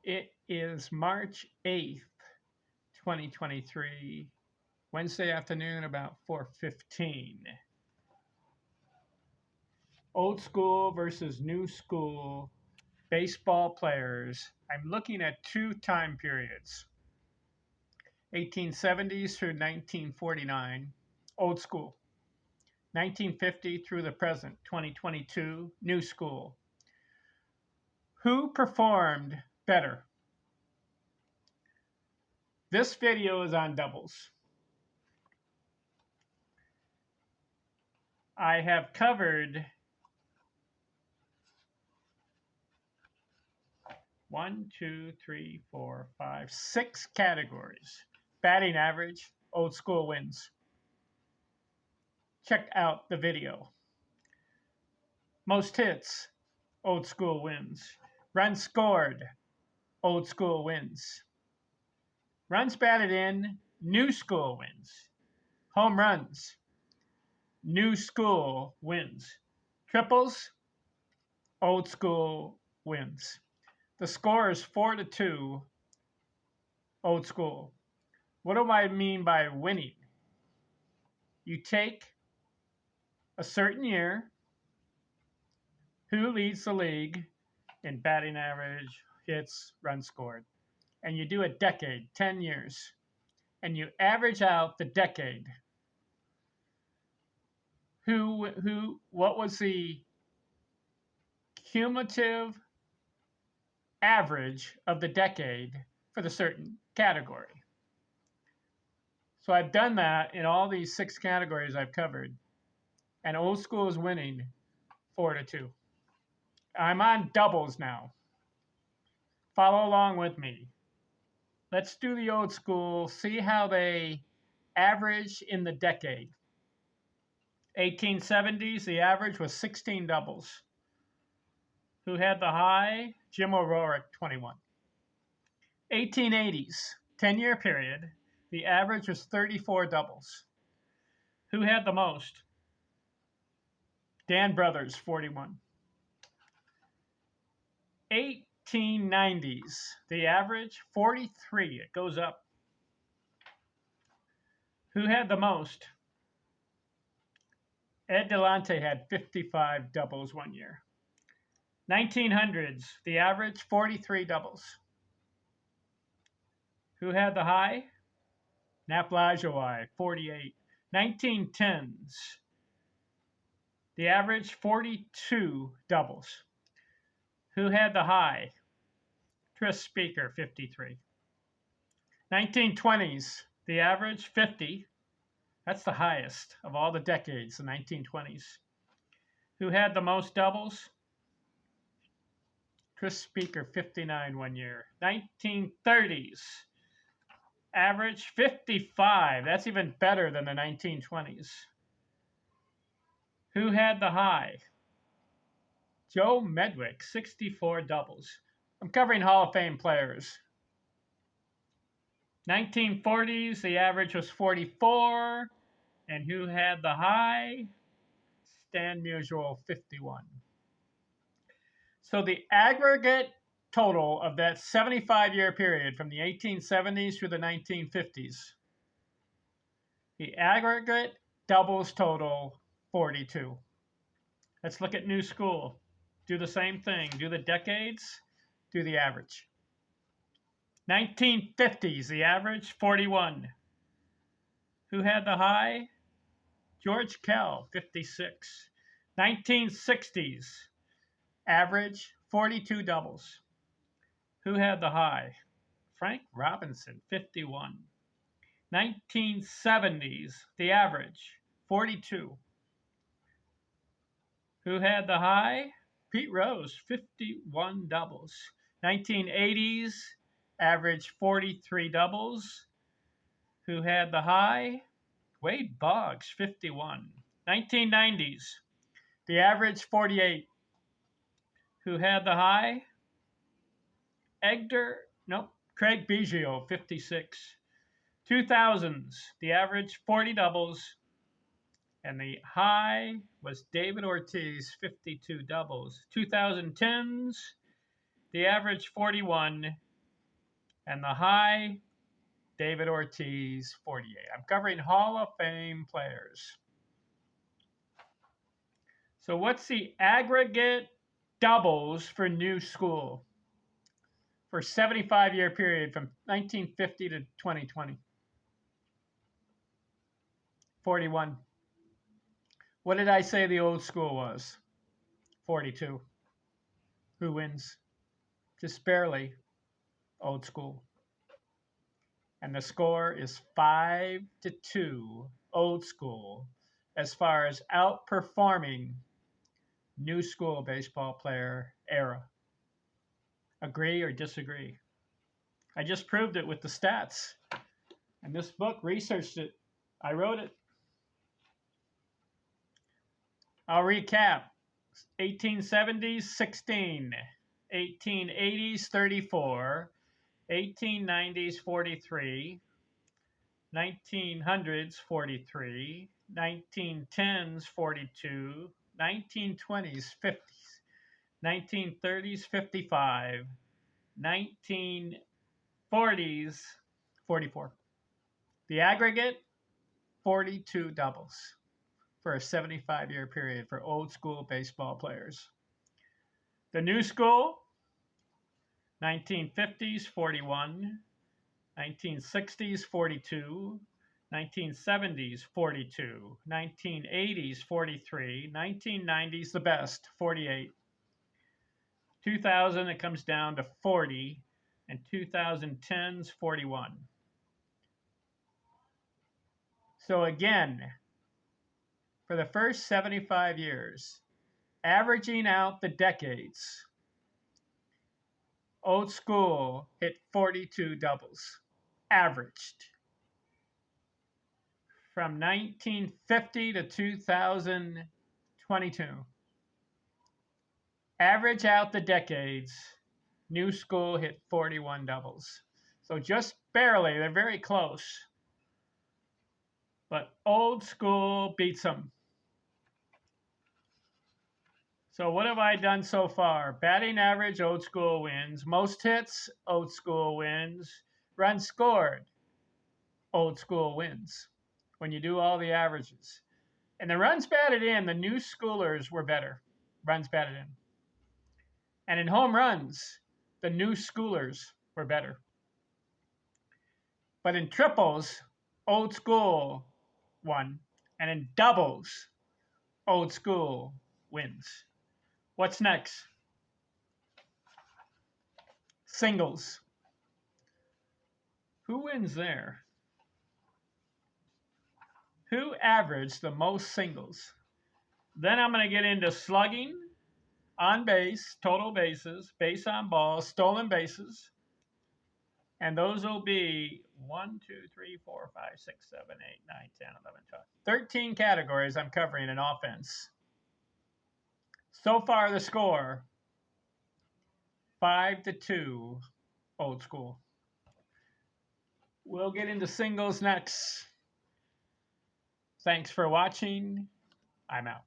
It is March 8th, 2023, Wednesday afternoon, about 4:15. Old school versus new school baseball players. I'm looking at two time periods, 1870s through 1949, old school. 1950 through the present, 2022, new school. Who performed better? This video is on doubles. I have covered 6 categories. Batting average, old school wins. Check out the video. Most hits, old school wins. Runs scored, old school wins. Runs batted in, new school wins. Home runs, new school wins. Triples, old school wins. The score is 4-2, old school. What do I mean by winning? You take a certain year, who leads the league in batting average, hits, runs scored, and you do a decade, 10 years, and you average out the decade. What was the cumulative average of the decade for the certain category? So I've done that in all these 6 categories I've covered, and old school is winning 4-2. I'm on doubles now. Follow along with me. Let's do the old school, see how they average in the decade. 1870s, the average was 16 doubles. Who had the high? Jim O'Rourke, 21. 1880s, 10-year period, the average was 34 doubles. Who had the most? Dan Brothers, 41. 1890s, the average, 43. It goes up. Who had the most? Ed Delante had 55 doubles one year. 1900s, the average, 43 doubles. Who had the high? Nap Lajoie, 48. 1910s, the average, 42 doubles. Who had the high? Tris Speaker, 53. 1920s, the average, 50. That's the highest of all the decades, the 1920s. Who had the most doubles? Tris Speaker, 59 one year. 1930s, average 55. That's even better than the 1920s. Who had the high? Joe Medwick, 64 doubles. I'm covering Hall of Fame players. 1940s, the average was 44. And who had the high? Stan Musial, 51. So the aggregate total of that 75-year period from the 1870s through the 1950s, the aggregate doubles total, 42. Let's look at new school. Do the same thing. Do the decades, do the average. 1950s, the average, 41. Who had the high? George Kell, 56. 1960s, average, 42 doubles. Who had the high? Frank Robinson, 51. 1970s, the average, 42. Who had the high? Pete Rose, 51 doubles. 1980s, average 43 doubles. Who had the high? Wade Boggs, 51. 1990s, the average 48. Who had the high? Craig Biggio, 56. 2000s, the average 40 doubles. And the high was David Ortiz, 52 doubles. 2010s, the average 41. And the high, David Ortiz, 48. I'm covering Hall of Fame players. So what's the aggregate doubles for new school for 75-year period from 1950 to 2020? 41. What did I say the old school was? 42. Who wins? Just barely. Old school. And the score is 5-2. Old school, as far as outperforming new school baseball player era. Agree or disagree? I just proved it with the stats. And this book researched it. I wrote it. I'll recap. 1870s, 16. 1880s, 34. 1890s, 43. 1900s, 43. 1910s, 42. 1920s, 50. 1930s, 55. 1940s, 44. The aggregate, 42 doubles for a 75-year period for old school baseball players. The new school, 1950s, 41. 1960s, 42. 1970s, 42. 1980s, 43. 1990s, the best, 48. 2000, it comes down to 40. And 2010's, 41. So again, for the first 75 years, averaging out the decades, old school hit 42 doubles, averaged. From 1950 to 2022. Average out the decades, new school hit 41 doubles. So just barely, they're very close. But old school beats them. So what have I done so far? Batting average, old school wins. Most hits, old school wins. Runs scored, old school wins. When you do all the averages. And the runs batted in, the new schoolers were better. Runs batted in. And in home runs, the new schoolers were better. But in triples, old school won. And in doubles, old school wins. What's next? Singles. Who wins there? Who averaged the most singles? Then I'm going to get into slugging, on base, total bases, base on balls, stolen bases. And those will be 1, 2, 3, 4, 5, 6, 7, 8, 9, 10, 11, 12. 13 categories I'm covering in offense. So far, the score, 5-2, old school. We'll get into singles next. Thanks for watching. I'm out.